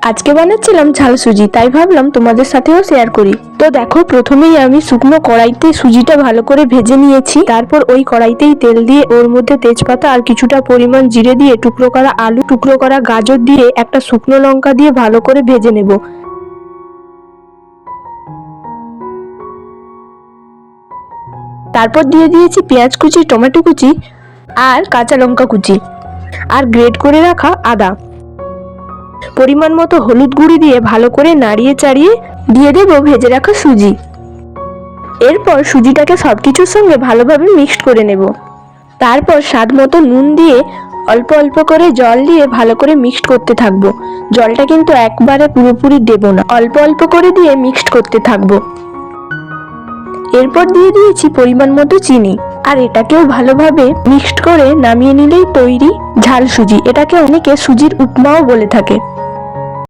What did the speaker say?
আজকে বানাচ্ছিলাম ঝাল সুজি, তাই ভাবলাম তোমাদের সাথেও শেয়ার করি। তো দেখো, প্রথমেই আমি শুকনো কড়াইতে সুজিটা ভালো করে ভেজে নিয়েছি। তারপর ওই কড়াইতেই তেল দিয়ে ওর মধ্যে তেজপাতা আর কিছুটা পরিমাণ জিরে দিয়ে টুকরো করা আলু, টুকরো করা গাজর দিয়ে একটা শুকনো লঙ্কা দিয়ে ভালো করে ভেজে নেব। তারপর দিয়ে দিয়েছি পেঁয়াজ কুচি, টমেটো কুচি আর কাঁচা লঙ্কা কুচি আর গ্রেট করে রাখা আদা। পরিমাণ মতো হলুদ গুঁড়ি দিয়ে ভালো করে নাড়িয়ে চাড়িয়ে দিয়ে দেব ভেজে রাখা সুজি। এরপর সুজিটাকে সবকিছুর সঙ্গে ভালোভাবে মিক্সড করে নেব। তারপর স্বাদ মতো নুন দিয়ে অল্প অল্প করে জল দিয়ে ভালো করে মিক্সড করতে থাকবো। জলটা কিন্তু একবারে পুরোপুরি দেব না, অল্প অল্প করে দিয়ে মিক্সড করতে থাকবো। এরপর দিয়ে দিয়েছি পরিমাণ মতো চিনি, আর এটাকেও ভালোভাবে মিক্সড করে নামিয়ে নিলেই তৈরি ঝাল সুজি। এটাকে অনেকে সুজির উপমাও বলে থাকে।